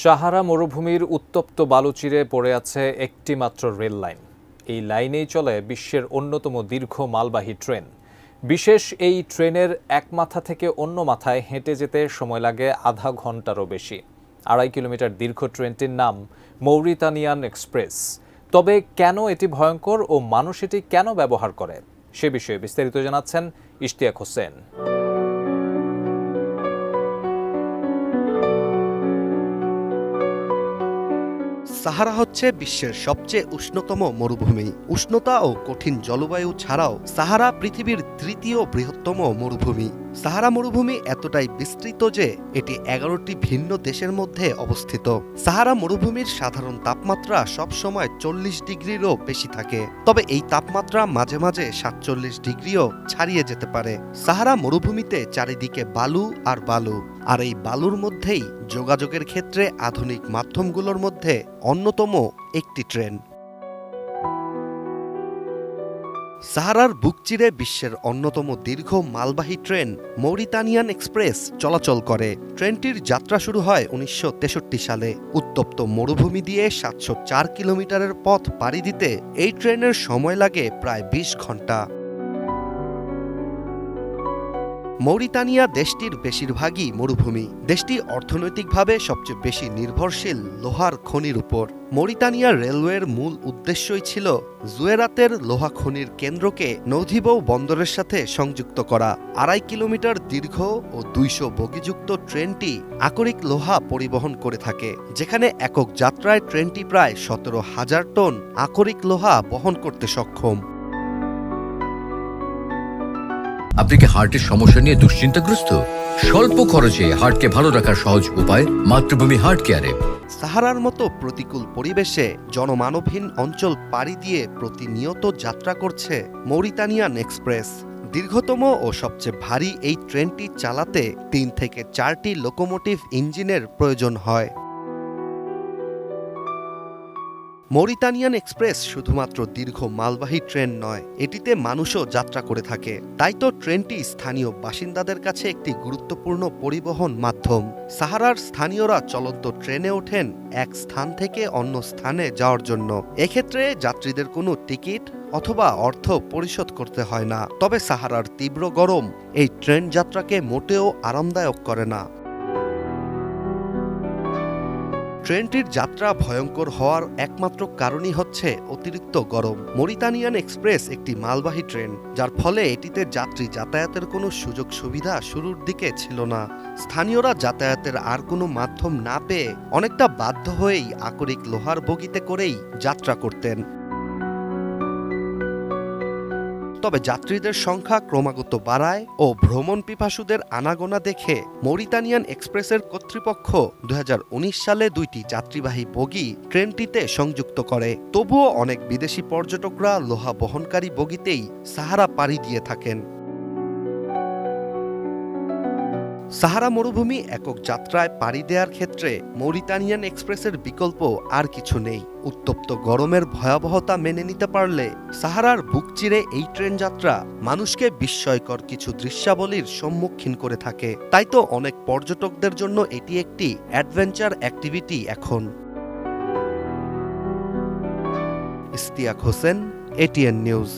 সাহারা মরুভূমির উত্তপ্ত বালুচিরে পড়ে আছে একটি মাত্র রেল লাইন। এই লাইনেই চলে বিশ্বের অন্যতম দীর্ঘ মালবাহী ট্রেন। বিশেষ এই ট্রেনের এক মাথা থেকে অন্য মাথায় হেঁটে যেতে সময় লাগে আধা ঘন্টারও বেশি। 2.5 কিলোমিটার দীর্ঘ ট্রেনটির নাম মৌরিতানিয়ান এক্সপ্রেস। তবে কেন এটি ভয়ঙ্কর ও মানুষ এটি কেন ব্যবহার করে, সে বিষয়ে বিস্তারিত জানাচ্ছেন ইশতিয়াক হোসেন। সাহারা হচ্ছে বিশ্বের সবচেয়ে উষ্ণতম মরুভূমি। উষ্ণতা ও কঠিন জলবায়ু ছাড়াও সাহারা পৃথিবীর তৃতীয় বৃহত্তম মরুভূমি। সাহারা মরুভূমি এতটাই বিস্তৃত যে এটি 11টি ভিন্ন দেশের মধ্যে অবস্থিত। সাহারা মরুভূমির সাধারণ তাপমাত্রা সবসময় 40 ডিগ্রিরও বেশি থাকে, তবে এই তাপমাত্রা মাঝে মাঝে 47 ডিগ্রিও ছাড়িয়ে যেতে পারে। সাহারা মরুভূমিতে চারিদিকে বালু আর বালু, আর এই বালুর মধ্যেই যোগাযোগের ক্ষেত্রে আধুনিক মাধ্যমগুলোর মধ্যে অন্যতম একটি ট্রেন। সাহারার বুক চিরে বিশ্বের অন্যতম দীর্ঘ মালবাহী ট্রেন মৌরিতানিয়ান এক্সপ্রেস চলাচল করে। ট্রেনটির যাত্রা শুরু হয় 1963 সালে। উত্তপ্ত মরুভূমি দিয়ে 704 কিলোমিটারের পথ পাড়ি দিতে এই ট্রেনের সময় লাগে প্রায় 20 ঘন্টা। মৌরিতানিয়া দেশটির বেশিরভাগই মরুভূমি। দেশটি অর্থনৈতিকভাবে সবচেয়ে বেশি নির্ভরশীল লোহার খনির উপর। মৌরিতানিয়া রেলওয়ের মূল উদ্দেশ্যই ছিল জুয়েরাতের লোহা খনির কেন্দ্রকে নৌধিবৌ বন্দরের সাথে সংযুক্ত করা। 2.5 কিলোমিটার দীর্ঘ ও 200 বগিযুক্ত ট্রেনটি আকরিক লোহা পরিবহন করে থাকে, যেখানে একক যাত্রায় ট্রেনটি প্রায় 17,000 টন আকরিক লোহা বহন করতে সক্ষম। আপনি কি হার্টের সমস্যা নিয়ে দুশ্চিন্তাগ্রস্ত? স্বল্প খরচে হার্টকে ভালো রাখার সহজ উপায় মাতৃভূমি হার্ট কেয়ারে। সাহারার মতো প্রতিকূল পরিবেশে জনমানবহীন অঞ্চল পাড়ি দিয়ে প্রতিনিয়ত যাত্রা করছে মৌরিতানিয়ান এক্সপ্রেস। দীর্ঘতম ও সবচেয়ে ভারী এই ট্রেনটি চালাতে 3 থেকে 4টি লোকোমোটিভ ইঞ্জিনের প্রয়োজন হয়। মৌরিতানিয়ান এক্সপ্রেস শুধুমাত্র দীর্ঘ মালবাহী ট্রেন নয়, এটিতে মানুষও যাত্রা করে থাকে। তাই তো ট্রেনটি স্থানীয় বাসিন্দাদের কাছে একটি গুরুত্বপূর্ণ পরিবহন মাধ্যম। সাহারার স্থানীয়রা চলন্ত ট্রেনে ওঠেন এক স্থান থেকে অন্য স্থানে যাওয়ার জন্য। এক্ষেত্রে যাত্রীদের কোনো টিকিট অথবা অর্থ পরিশোধ করতে হয় না। তবে সাহারার তীব্র গরম এই ট্রেন যাত্রাকে মোটেও আরামদায়ক করে না। ট্রেনটির যাত্রা ভয়ঙ্কর হওয়ার একমাত্র কারণই হচ্ছে অতিরিক্ত গরম। মৌরিতানিয়ান এক্সপ্রেস একটি মালবাহী ট্রেন, যার ফলে এটিতে যাত্রী যাতায়াতের কোনো সুযোগ সুবিধা শুরুর দিকে ছিল না। স্থানীয়রা যাতায়াতের আর কোনো মাধ্যম না পেয়ে অনেকটা বাধ্য হয়েই আকরিক লোহার বগিতে করেই যাত্রা করতেন। তবে যাত্রীদের সংখ্যা ক্রমাগত বাড়ায় ও ভ্রমণ পিপাসুদের আনাগোনা দেখে মৌরিতানিয়ান এক্সপ্রেসের কর্তৃপক্ষ 2019 সালে 2টি যাত্রীবাহী বগি ট্রেনটিতে সংযুক্ত করে। তবুও অনেক বিদেশি পর্যটকরা লোহা বহনকারী বগিতেই সাহারা পাড়ি দিয়ে থাকেন। সাহারা মরুভূমি একক যাত্রায় পাড়ি দেওয়ার ক্ষেত্রে মৌরিতানিয়ান এক্সপ্রেসের বিকল্প আর কিছু নেই। উত্তপ্ত গরমের ভয়াবহতা মেনে নিতে পারলে সাহারার বুক চিরে এই ট্রেন যাত্রা মানুষকে বিস্ময়কর কিছু দৃশ্যাবলীর সম্মুখীন করে থাকে। তাই তো অনেক পর্যটকদের জন্য এটি একটি অ্যাডভেঞ্চার অ্যাক্টিভিটি এখন। Ishtiaq Hossain, ATN news.